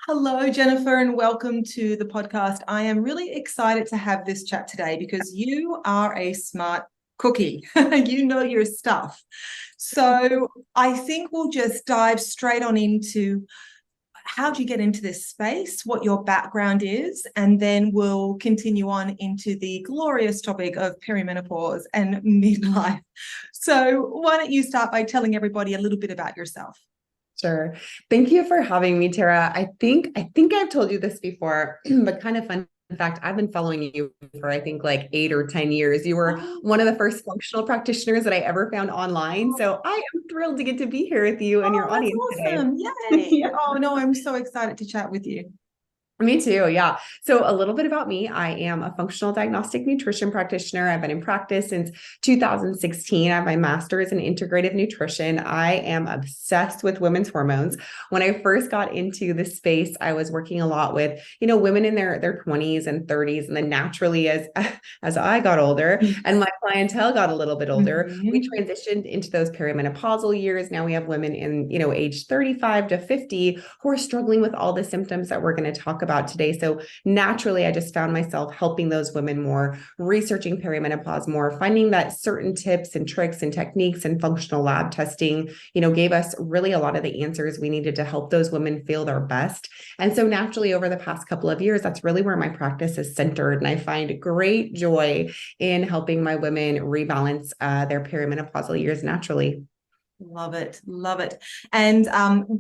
Hello, Jennifer, and welcome to the podcast. I am really excited to have this chat today because you are a smart cookie. You know your stuff. So I think we'll just dive straight on into how do you get into this space, what your background is, and then we'll continue on into the glorious topic of perimenopause and midlife. So why don't you start by telling everybody a little bit about yourself? Sure. Thank you for having me, Tara. I think I've told you this before, but kind of fun fact, I've been following you for I think like 8 or 10 years. You were one of the first functional practitioners that I ever found online. So I am thrilled to get to be here with you and your Oh, that's audience today. awesome. Yay. Oh, no, I'm so excited to chat with you. Me too. Yeah. So a little bit about me. I am a functional diagnostic nutrition practitioner. I've been in practice since 2016. I have my master's in integrative nutrition. I am obsessed with women's hormones. When I first got into this space, I was working a lot with, women in their 20s and 30s. And then naturally as I got older and my clientele got a little bit older, we Mhm. transitioned into those perimenopausal years. Now we have women in, age 35 to 50 who are struggling with all the symptoms that we're going to talk about today. So naturally, I just found myself helping those women more, researching perimenopause more, finding that certain tips and tricks and techniques and functional lab testing, gave us really a lot of the answers we needed to help those women feel their best. And so naturally, over the past couple of years, that's really where my practice is centered. And I find great joy in helping my women rebalance their perimenopausal years naturally. Love it. Love it. And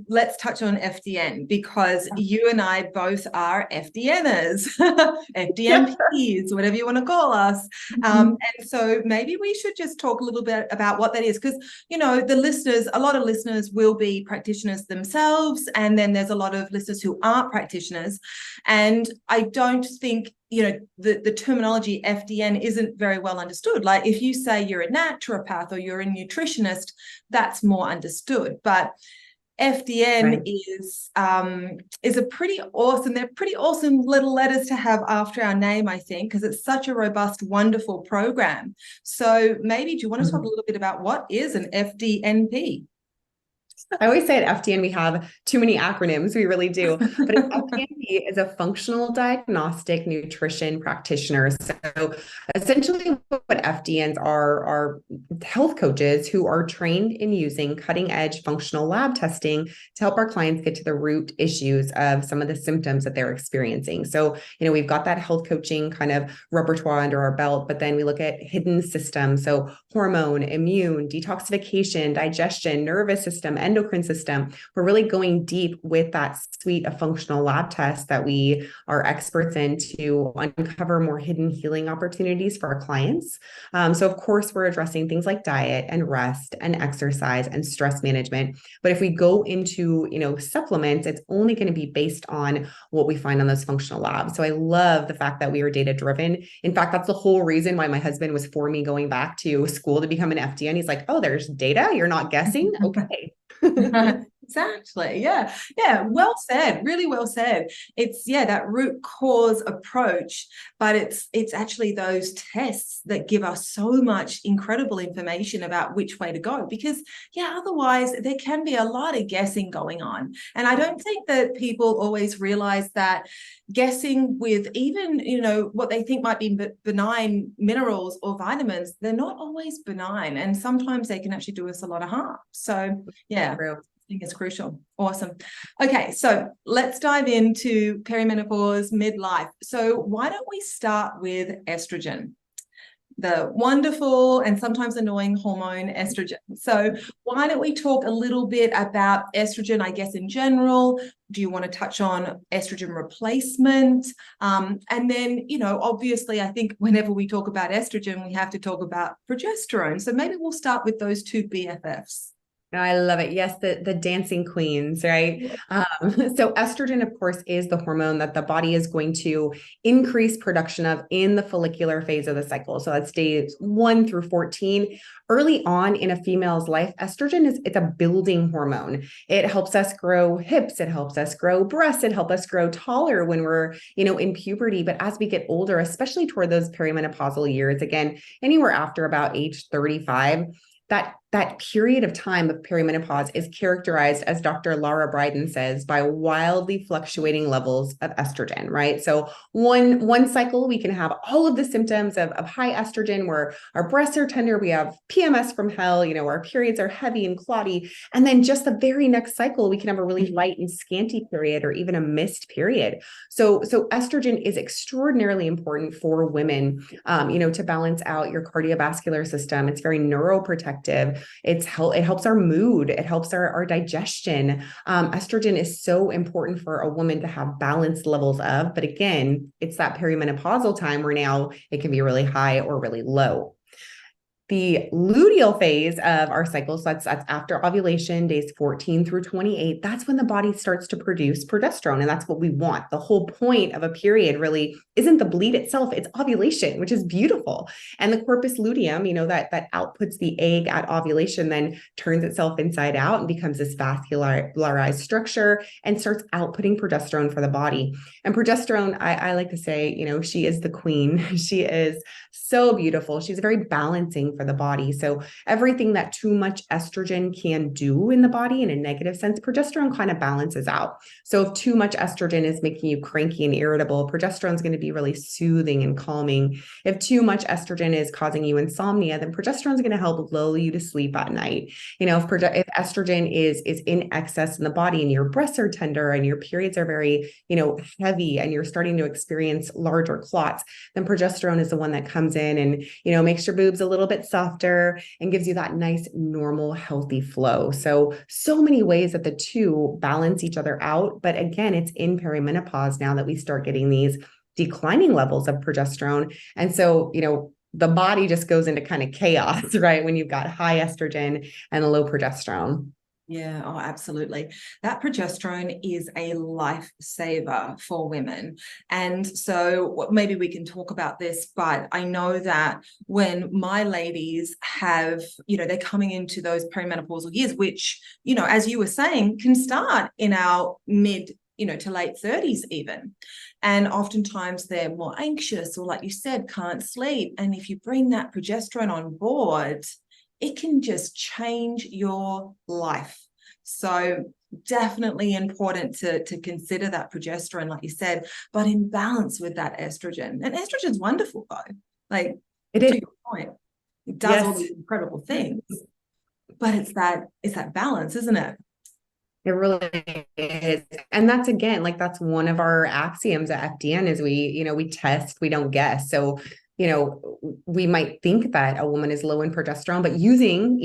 let's touch on FDN because you and I both are FDNers, FDN-Ps, whatever you want to call us. And so maybe we should just talk a little bit about what that is because, the listeners, a lot of listeners will be practitioners themselves. And then there's a lot of listeners who aren't practitioners. And I don't think the terminology FDN isn't very well understood. Like if you say you're a naturopath or you're a nutritionist, that's more understood. But FDN Right. is a pretty awesome. They're pretty awesome little letters to have after our name, I think, because it's such a robust, wonderful program. So maybe do you want to talk a little bit about what is an FDNP? I always say at FDN we have too many acronyms. We really do. But an FDN is a functional diagnostic nutrition practitioner. So essentially what FDNs are health coaches who are trained in using cutting edge functional lab testing to help our clients get to the root issues of some of the symptoms that they're experiencing. So, we've got that health coaching kind of repertoire under our belt, but then we look at hidden systems. So hormone, immune, detoxification, digestion, nervous system, endocrine system. We're really going deep with that suite of functional lab tests that we are experts in to uncover more hidden healing opportunities for our clients. So of course, we're addressing things like diet and rest and exercise and stress management. But if we go into, supplements, it's only going to be based on what we find on those functional labs. So I love the fact that we are data driven. In fact, that's the whole reason why my husband was for me going back to school to become an FDN. He's like, oh, there's data. You're not guessing. Okay. Exactly. Yeah. Yeah. Well said. Really well said. It's that root cause approach, but it's actually those tests that give us so much incredible information about which way to go because otherwise there can be a lot of guessing going on. And I don't think that people always realize that guessing with even, what they think might be benign minerals or vitamins, they're not always benign. And sometimes they can actually do us a lot of harm. So yeah, True. I think it's crucial. Awesome. Okay, so let's dive into perimenopause, midlife. So why don't we start with estrogen, the wonderful and sometimes annoying hormone estrogen. So why don't we talk a little bit about estrogen, I guess, in general? Do you want to touch on estrogen replacement? And then, obviously, I think whenever we talk about estrogen, we have to talk about progesterone. So maybe we'll start with those two BFFs. No, I love it. Yes, the dancing queens, right? So estrogen, of course, is the hormone that the body is going to increase production of in the follicular phase of the cycle. So that's days 1 through 14. Early on in a female's life, estrogen it's a building hormone. It helps us grow hips, it helps us grow breasts, it helps us grow taller when we're, in puberty. But as we get older, especially toward those perimenopausal years, again, anywhere after about age 35, that that period of time of perimenopause is characterized, as Dr. Laura Briden says, by wildly fluctuating levels of estrogen, right? So one cycle, we can have all of the symptoms of high estrogen, where our breasts are tender, we have PMS from hell, our periods are heavy and clotty. And then just the very next cycle, we can have a really light and scanty period, or even a missed period. So estrogen is extraordinarily important for women, to balance out your cardiovascular system. It's very neuroprotective. It helps our mood. It helps our digestion. Estrogen is so important for a woman to have balanced levels of, but again, it's that perimenopausal time where now it can be really high or really low. The luteal phase of our cycle, so that's after ovulation, days 14 through 28, that's when the body starts to produce progesterone. And that's what we want. The whole point of a period really isn't the bleed itself, it's ovulation, which is beautiful. And the corpus luteum, that outputs the egg at ovulation, then turns itself inside out and becomes this vascularized structure and starts outputting progesterone for the body. And progesterone, I like to say, she is the queen. She is so beautiful. She's very balancing for the body. So everything that too much estrogen can do in the body in a negative sense, progesterone kind of balances out. So if too much estrogen is making you cranky and irritable, progesterone is going to be really soothing and calming. If too much estrogen is causing you insomnia, then progesterone is going to help lull you to sleep at night. If estrogen is in excess in the body and your breasts are tender and your periods are very, heavy, and you're starting to experience larger clots, then progesterone is the one that comes in and, makes your boobs a little bit softer and gives you that nice, normal, healthy flow. So many ways that the two balance each other out. But again, it's in perimenopause now that we start getting these declining levels of progesterone. And so, the body just goes into kind of chaos, right? When you've got high estrogen and low progesterone. Yeah, oh, absolutely. That progesterone is a lifesaver for women. And so maybe we can talk about this, but I know that when my ladies have, they're coming into those perimenopausal years, which, as you were saying, can start in our mid, to late 30s even. And oftentimes they're more anxious, or like you said, can't sleep. And if you bring that progesterone on board, it can just change your life. So definitely important to consider that progesterone, like you said, but in balance with that estrogen. And estrogen's wonderful, though. Like, it is. To your point, it does all these incredible things. But it's that balance, isn't it? It really is. And that's, again, that's one of our axioms at FDN is we test, we don't guess. So we might think that a woman is low in progesterone, but using,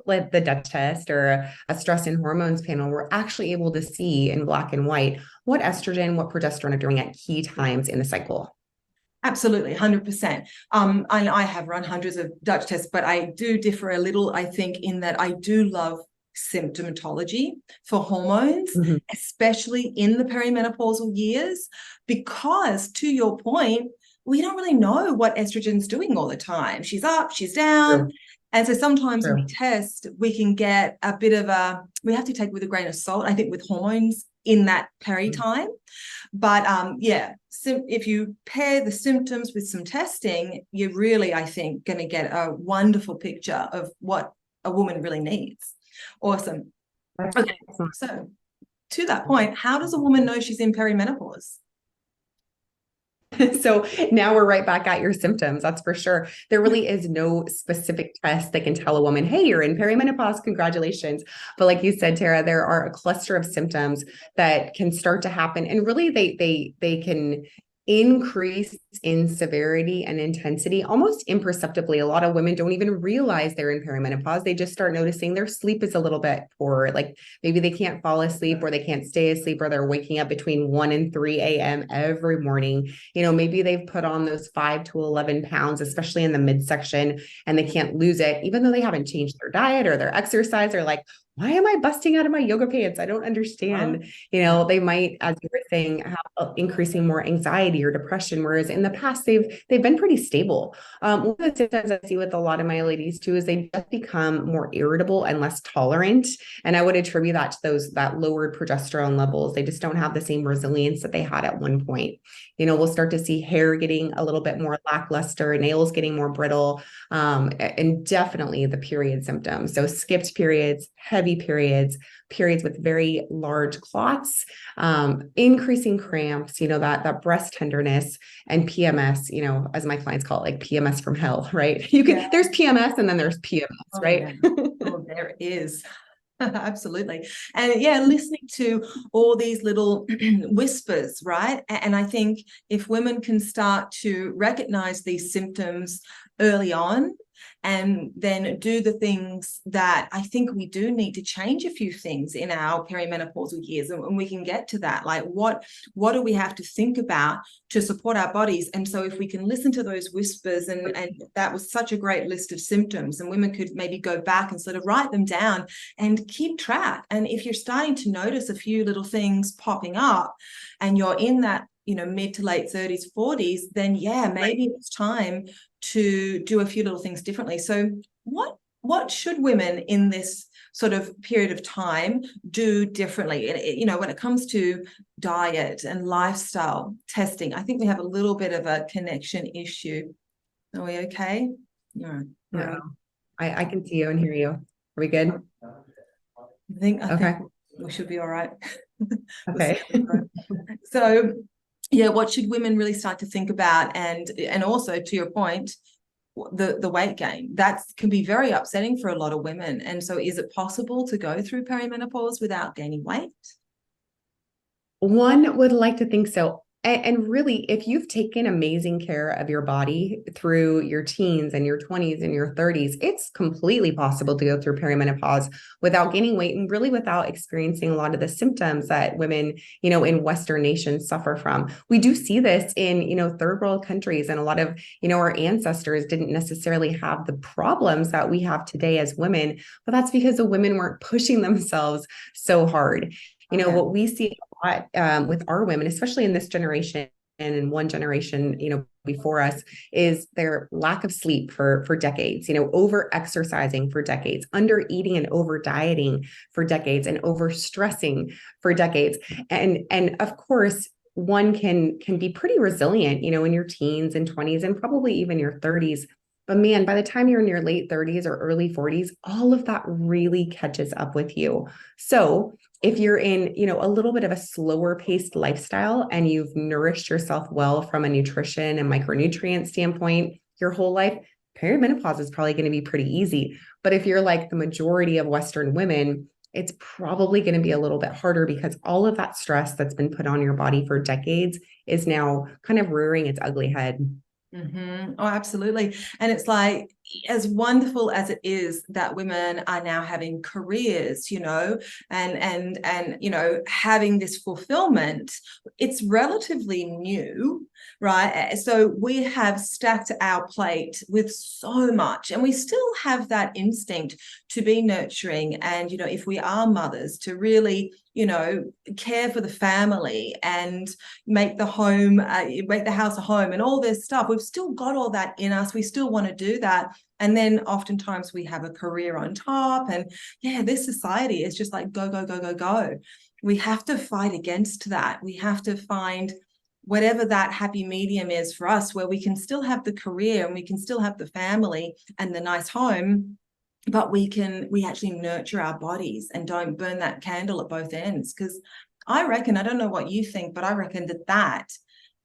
like the Dutch test or a stress and hormones panel, we're actually able to see in black and white what estrogen, what progesterone are doing at key times in the cycle. Absolutely, 100%. And I have run hundreds of Dutch tests, but I do differ a little, I think, in that I do love symptomatology for hormones, especially in the perimenopausal years, because to your point, we don't really know what estrogen's doing all the time. She's up, she's down. True. And so sometimes when we test, we can get a bit of we have to take with a grain of salt, I think, with hormones in that peri time. But if you pair the symptoms with some testing, you're really, I think, going to get a wonderful picture of what a woman really needs. Awesome. Okay, so to that point, how does a woman know she's in perimenopause? So now we're right back at your symptoms. That's for sure. There really is no specific test that can tell a woman, hey, you're in perimenopause, congratulations. But like you said, Tara, there are a cluster of symptoms that can start to happen. And really they can increase in severity and intensity almost imperceptibly. A lot of women don't even realize they're in perimenopause. They just start noticing their sleep is a little bit poor. Like maybe they can't fall asleep, or they can't stay asleep, or they're waking up between 1 and 3 a.m. every morning. Maybe they've put on those 5 to 11 pounds, especially in the midsection, and they can't lose it, even though they haven't changed their diet or their exercise. They're like, why am I busting out of my yoga pants? I don't understand. They might, as you were saying, have increasing more anxiety or depression, whereas in the past they've been pretty stable. One of the symptoms I see with a lot of my ladies too is they just become more irritable and less tolerant. And I would attribute that to that lowered progesterone levels. They just don't have the same resilience that they had at one point. We'll start to see hair getting a little bit more lackluster, nails getting more brittle, and definitely the period symptoms. So skipped periods, heavy periods, periods with very large clots, increasing cramps, that breast tenderness, and PMS, as my clients call it, like PMS from hell, right? There's PMS and then there's PMS, right? Yeah. Oh, there is. Absolutely. And yeah, listening to all these little whispers, right? And I think if women can start to recognize these symptoms early on and then do the things that I think we do need to change a few things in our perimenopausal years, and we can get to that. Like what do we have to think about to support our bodies? And so if we can listen to those whispers, and that was such a great list of symptoms, and women could maybe go back and sort of write them down and keep track. And if you're starting to notice a few little things popping up and you're in that mid to late 30s, 40s, then yeah, maybe it's time to do a few little things differently. So what should women in this sort of period of time do differently? When it comes to diet and lifestyle testing, I think we have a little bit of a connection issue. Are we okay? All right. Yeah. I can see you and hear you. Are we good? I think we should be all right. Okay. So yeah, what should women really start to think about? And also, to your point, the weight gain, that can be very upsetting for a lot of women. And so is it possible to go through perimenopause without gaining weight? One would like to think so. And really, if you've taken amazing care of your body through your teens and your 20s and your 30s, it's completely possible to go through perimenopause without gaining weight and really without experiencing a lot of the symptoms that women, in Western nations suffer from. We do see this in, third world countries, and a lot of, our ancestors didn't necessarily have the problems that we have today as women, but that's because the women weren't pushing themselves so hard. What we see a lot with our women, especially in this generation and in one generation, before us, is their lack of sleep for decades, over exercising for decades, under eating and over dieting for decades, and over stressing for decades. And of course, one can be pretty resilient, in your teens and 20s and probably even your 30s. But man, by the time you're in your late 30s or early 40s, all of that really catches up with you. So if you're in, a little bit of a slower paced lifestyle and you've nourished yourself well from a nutrition and micronutrient standpoint your whole life, perimenopause is probably going to be pretty easy. But if you're like the majority of Western women, it's probably going to be a little bit harder because all of that stress that's been put on your body for decades is now kind of rearing its ugly head. Mm-hmm. Oh, absolutely. And it's like, as wonderful as it is that women are now having careers, and having this fulfillment, it's relatively new, right? So we have stacked our plate with so much, and we still have that instinct to be nurturing. And, if we are mothers, to really, care for the family and make the house a home and all this stuff. We've still got all that in us. We still want to do that. And then oftentimes we have a career on top. And yeah, this society is just like, go, go, go, go, go. We have to fight against that. We have to find whatever that happy medium is for us, where we can still have the career and we can still have the family and the nice home, but we actually nurture our bodies and don't burn that candle at both ends. Because I reckon, I don't know what you think, but I reckon that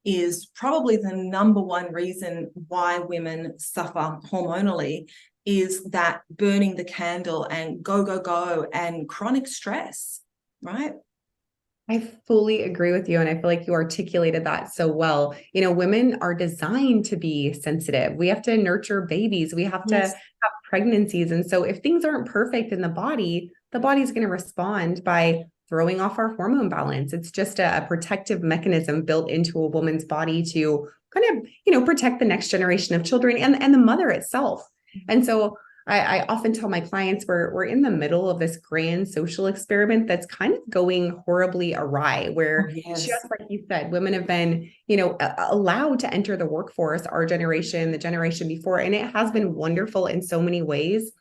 is probably the number one reason why women suffer hormonally, is that burning the candle and go, go, go, and chronic stress, right? I fully agree with you. And I feel like you articulated that so well. Women are designed to be sensitive. We have to nurture babies. We have to have pregnancies. And so if things aren't perfect in the body's going to respond by throwing off our hormone balance. It's just a protective mechanism built into a woman's body to kind of, protect the next generation of children and the mother itself. And so I often tell my clients we're in the middle of this grand social experiment that's kind of going horribly awry, Oh, where yes. just like you said, women have been, allowed to enter the workforce, our generation, the generation before, and it has been wonderful in so many ways.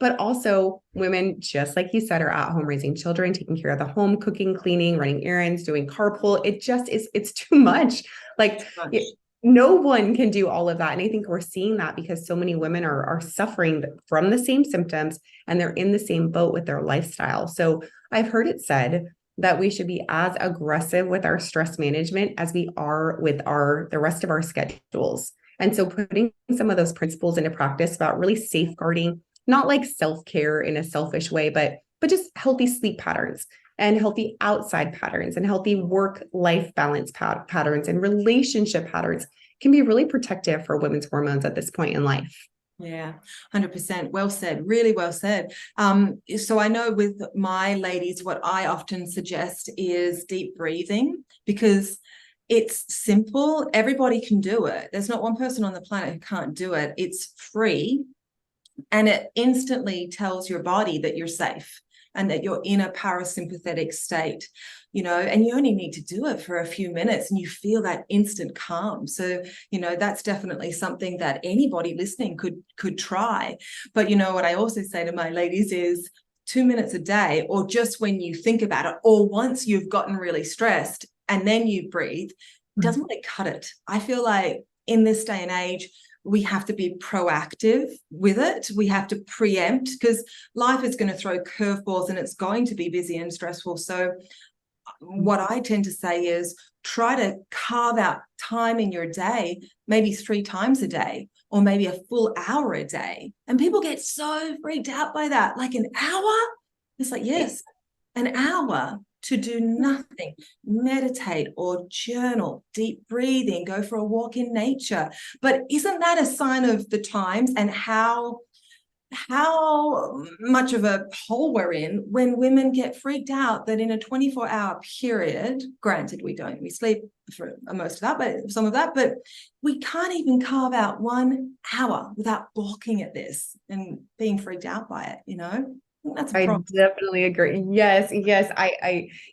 But also women, just like you said, are at home raising children, taking care of the home, cooking, cleaning, running errands, doing carpool. It just is, it's too much. Like Much. no one can do all of that. And I think we're seeing that because so many women are suffering from the same symptoms and they're in the same boat with their lifestyle. So I've heard it said that we should be as aggressive with our stress management as we are with the rest of our schedules. And so putting some of those principles into practice about really safeguarding, not like self-care in a selfish way, but just healthy sleep patterns and healthy outside patterns and healthy work-life balance patterns and relationship patterns can be really protective for women's hormones at this point in life. Yeah, 100%. Well said. Really well said. So I know with my ladies, what I often suggest is deep breathing, because it's simple. Everybody can do it. There's not one person on the planet who can't do it. It's free, and it instantly tells your body that you're safe and that you're in a parasympathetic state, and you only need to do it for a few minutes and you feel that instant calm. So, that's definitely something that anybody listening could try. But what I also say to my ladies is 2 minutes a day, or just when you think about it, or once you've gotten really stressed and then you breathe, doesn't really cut it. I feel like in this day and age, we have to be proactive with it. We have to preempt, because life is going to throw curveballs and it's going to be busy and stressful. So what I tend to say is try to carve out time in your day, maybe 3 times a day, or maybe a full hour a day. And people get so freaked out by that. Like an hour? It's like, yes, an hour to do nothing, meditate or journal, deep breathing, go for a walk in nature. But isn't that a sign of the times and how much of a hole we're in when women get freaked out that in a 24-hour period, granted we sleep for most of that, but some of that, but we can't even carve out 1 hour without balking at this and being freaked out by it. That's a problem. I definitely agree. Yes, yes.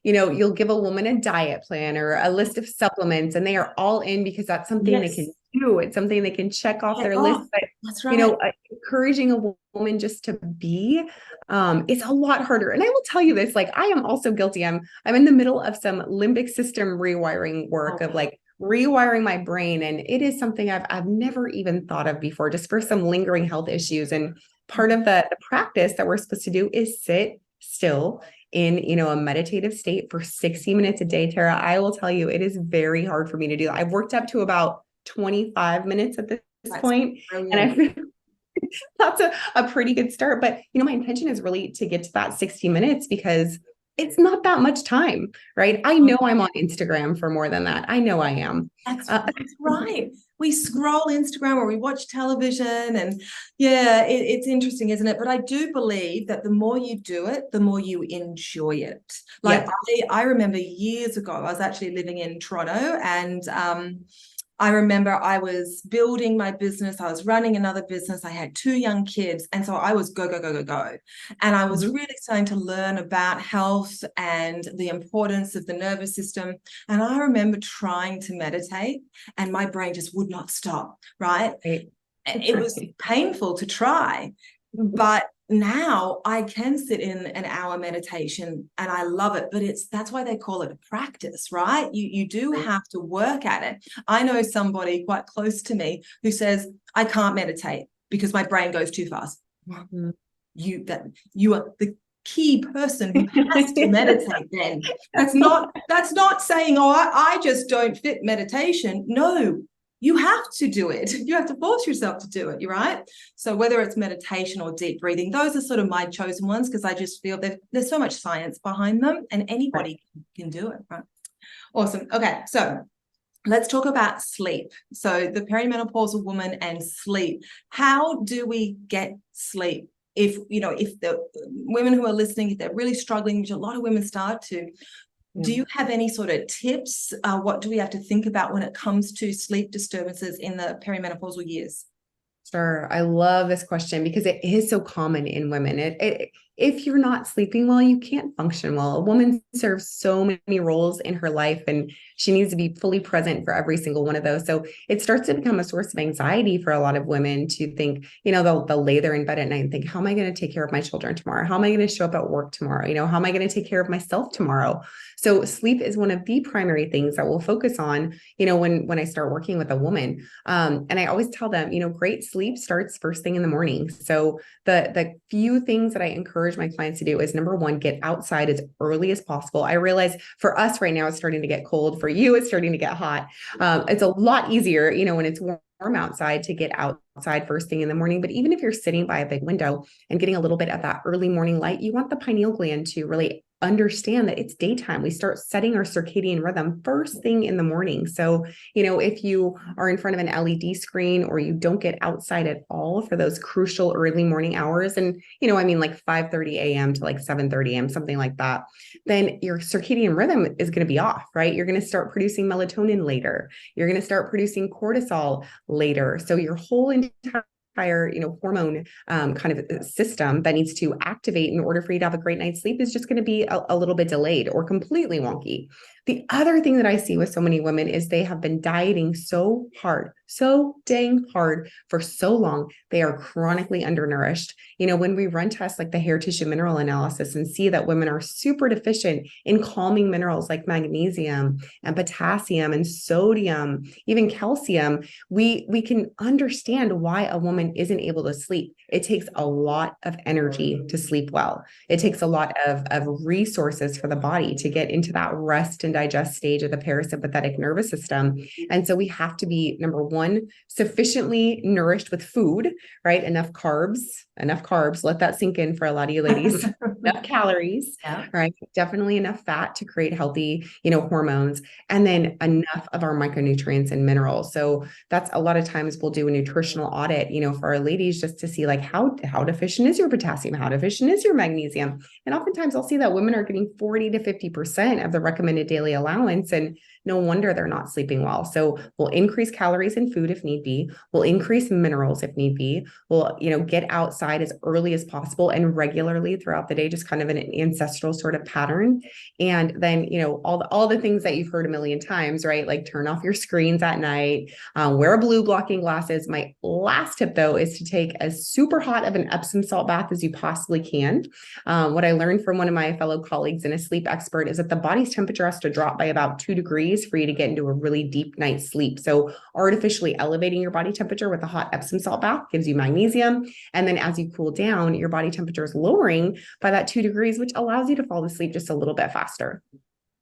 You'll give a woman a diet plan or a list of supplements, and they are all in because that's something they can do. It's something they can check off their list. But that's right. Encouraging a woman just to be, it's a lot harder. And I will tell you this, like I am also guilty. I'm in the middle of some limbic system rewiring work of like rewiring my brain, and it is something I've never even thought of before, just for some lingering health issues. And part of the practice that we're supposed to do is sit still in, a meditative state for 60 minutes a day, Tara. I will tell you, it is very hard for me to do. I've worked up to about 25 minutes at this point. Brilliant. And I feel that's a pretty good start. But, my intention is really to get to that 60 minutes because it's not that much time, right? I know I'm on Instagram for more than that. I know I am. That's right. We scroll Instagram or we watch television, and it's interesting, isn't it? But I do believe that the more you do it, the more you enjoy it. Like I remember years ago, I was actually living in Toronto, and I remember I was building my business. I was running another business. I had 2 young kids. And so I was go, go, go, go, go. And I was really starting to learn about health and the importance of the nervous system. And I remember trying to meditate and my brain just would not stop, right? It was painful to try, but now I can sit in an hour meditation and I love it, but that's why they call it a practice, right? You do have to work at it. I know somebody quite close to me who says, I can't meditate because my brain goes too fast. You are the key person who has to meditate then. That's not saying, I just don't fit meditation. No. You have to do it. You have to force yourself to do it. You're right. So whether it's meditation or deep breathing, those are sort of my chosen ones because I just feel there's so much science behind them and anybody can do it. Right. Awesome. Okay. So let's talk about sleep. So the perimenopausal woman and sleep. How do we get sleep? If the women who are listening, if they're really struggling, which a lot of women start to, do you have any sort of tips? What do we have to think about when it comes to sleep disturbances in the perimenopausal years? Sure. I love this question because it is so common in women. If you're not sleeping well, you can't function well. A woman serves so many roles in her life and she needs to be fully present for every single one of those. So it starts to become a source of anxiety for a lot of women to think, they'll lay there in bed at night and think, how am I going to take care of my children tomorrow? How am I going to show up at work tomorrow? How am I going to take care of myself tomorrow? So sleep is one of the primary things that we'll focus on, when I start working with a woman. And I always tell them, great sleep starts first thing in the morning. So the few things that I encourage my clients to do is, number one, get outside as early as possible. I realize for us right now, it's starting to get cold. For you, it's starting to get hot. It's a lot easier, when it's warm outside, to get outside first thing in the morning. But even if you're sitting by a big window and getting a little bit of that early morning light, you want the pineal gland to really understand that it's daytime. We start setting our circadian rhythm first thing in the morning. So, if you are in front of an LED screen or you don't get outside at all for those crucial early morning hours, and, like 5:30 a.m. to like 7:30 a.m., something like that, then your circadian rhythm is going to be off, right? You're going to start producing melatonin later. You're going to start producing cortisol later. So your whole entire hormone kind of system that needs to activate in order for you to have a great night's sleep is just going to be a little bit delayed or completely wonky. The other thing that I see with so many women is they have been dieting so hard, so dang hard for so long. They are chronically undernourished. When we run tests like the hair tissue mineral analysis and see that women are super deficient in calming minerals like magnesium and potassium and sodium, even calcium, we can understand why a woman isn't able to sleep. It takes a lot of energy to sleep well. It takes a lot of resources for the body to get into that rest and digest stage of the parasympathetic nervous system. And so we have to be, number one, sufficiently nourished with food, right? Enough carbs, let that sink in for a lot of you ladies. Enough calories, yeah. Right? Definitely enough fat to create healthy, hormones, and then enough of our micronutrients and minerals. So that's a lot of times we'll do a nutritional audit, for our ladies just to see like how deficient is your potassium? How deficient is your magnesium? And oftentimes I'll see that women are getting 40 to 50% of the recommended daily allowance, and no wonder they're not sleeping well. So we'll increase calories in food if need be. We'll increase minerals if need be. We'll, get outside as early as possible and regularly throughout the day, just kind of an ancestral sort of pattern. And then, all the things that you've heard a million times, right? Like turn off your screens at night, wear blue blocking glasses. My last tip though, is to take as super hot of an Epsom salt bath as you possibly can. What I learned from one of my fellow colleagues and a sleep expert is that the body's temperature has to drop by about 2 degrees for you to get into a really deep night's sleep. So artificially elevating your body temperature with a hot Epsom salt bath gives you magnesium. And then as you cool down, your body temperature is lowering by that 2 degrees, which allows you to fall asleep just a little bit faster.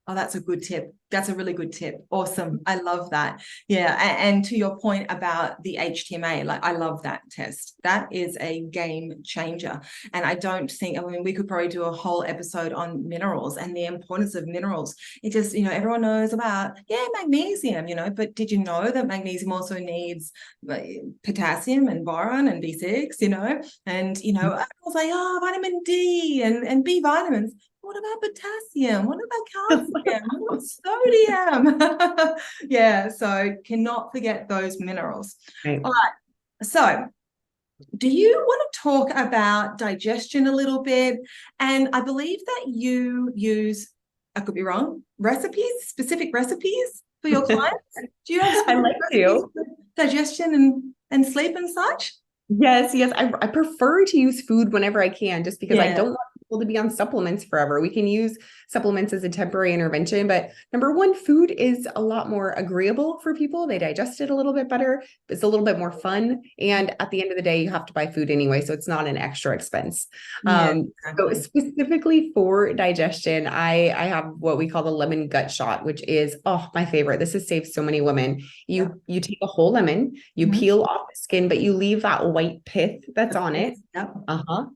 Oh, that's a good tip. That's a really good tip. Awesome. I love that. Yeah. And to your point about the HTMA, like I love that test. That is a game changer. And I mean, we could probably do a whole episode on minerals and the importance of minerals. It just, everyone knows about, magnesium, but did you know that magnesium also needs potassium and boron and B6, and, I was like, vitamin D and B vitamins. What about potassium? What about calcium? What about sodium? Yeah, so cannot forget those minerals. Right. All right. So do you want to talk about digestion a little bit? And I believe that you use, I could be wrong, specific recipes for your clients? Do you have I like to. Digestion and sleep and such? Yes. I prefer to use food whenever I can, just because I don't want people to be on supplements forever. We can use supplements as a temporary intervention, but number one, food is a lot more agreeable for people. They digest it a little bit better. It's a little bit more fun. And at the end of the day, you have to buy food anyway, so it's not an extra expense. Exactly. So specifically for digestion, I have what we call the lemon gut shot, which is, my favorite. This has saved so many women. You take a whole lemon, you peel off the skin, but you leave that white pith that's on it. Yep.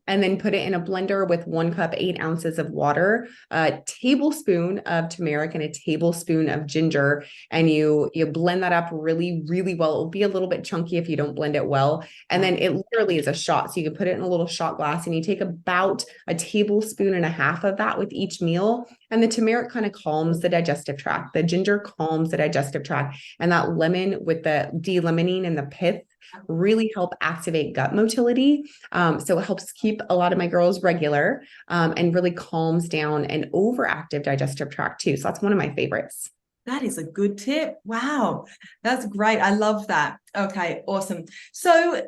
And then put it in a blender with 1 cup, 8 ounces of water, a tablespoon of turmeric and a tablespoon of ginger. And you blend that up really, really well. It will be a little bit chunky if you don't blend it well. And then it literally is a shot. So you can put it in a little shot glass and you take about a tablespoon and a half of that with each meal. And the turmeric kind of calms the digestive tract. The ginger calms the digestive tract. And that lemon with the de-lemoning and the pith really help activate gut motility. So it helps keep a lot of my girls regular, and really calms down an overactive digestive tract too. So that's one of my favorites. That is a good tip. Wow, that's great. I love that. Okay, awesome. So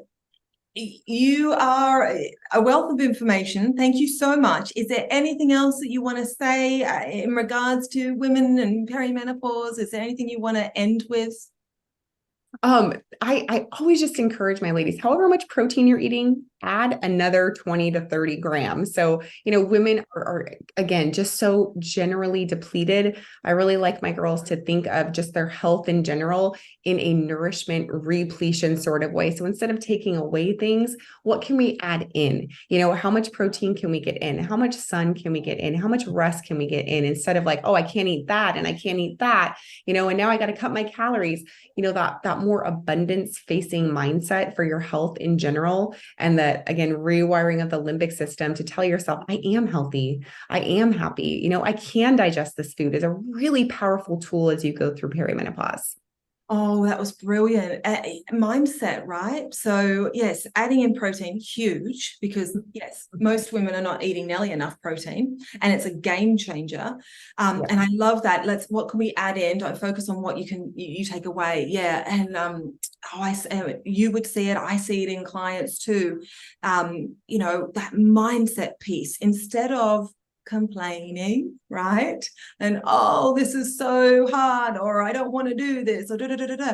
you are a wealth of information. Thank you so much. Is there anything else that you want to say in regards to women and perimenopause? Is there anything you want to end with? I always just encourage my ladies, however much protein you're eating, add another 20 to 30 grams. So, women are again, just so generally depleted. I really like my girls to think of just their health in general in a nourishment repletion sort of way. So instead of taking away things, what can we add in? How much protein can we get in? How much sun can we get in? How much rest can we get in? Instead of like, oh, I can't eat that and I can't eat that, and now I got to cut my calories, that more abundance facing mindset for your health in general. And that, again, rewiring of the limbic system to tell yourself, I am healthy, I am happy, I can digest this food, is a really powerful tool as you go through perimenopause. Oh, that was brilliant. Mindset, right? So yes, adding in protein, huge, because yes, most women are not eating nearly enough protein, and it's a game changer. Yeah. And I love that. What can we add in? Don't focus on what you take away. Yeah. And you would see it. I see it in clients too. That mindset piece, instead of complaining, right? And oh, this is so hard, or I don't want to do this, or da da da da da.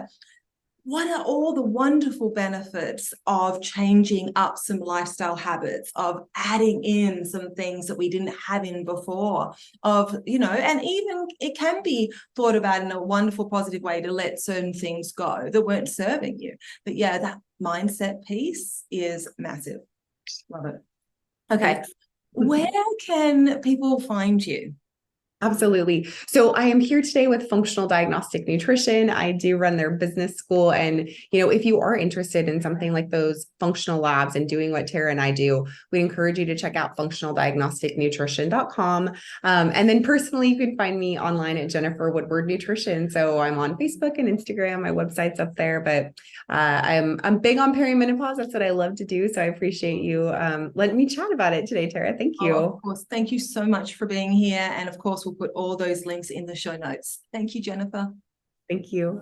What are all the wonderful benefits of changing up some lifestyle habits, of adding in some things that we didn't have in before, and even it can be thought about in a wonderful, positive way to let certain things go that weren't serving you. But yeah, that mindset piece is massive. Love it. Okay. Where can people find you? Absolutely. So I am here today with Functional Diagnostic Nutrition. I do run their business school. And, if you are interested in something like those functional labs and doing what Tara and I do, we encourage you to check out functionaldiagnosticnutrition.com. And then personally, you can find me online at Jennifer Woodward Nutrition. So I'm on Facebook and Instagram. My website's up there, but I'm big on perimenopause. That's what I love to do. So I appreciate you letting me chat about it today, Tara. Thank you. Oh, of course. Thank you so much for being here. And of course, we'll put all those links in the show notes. Thank you, Jennifer. Thank you.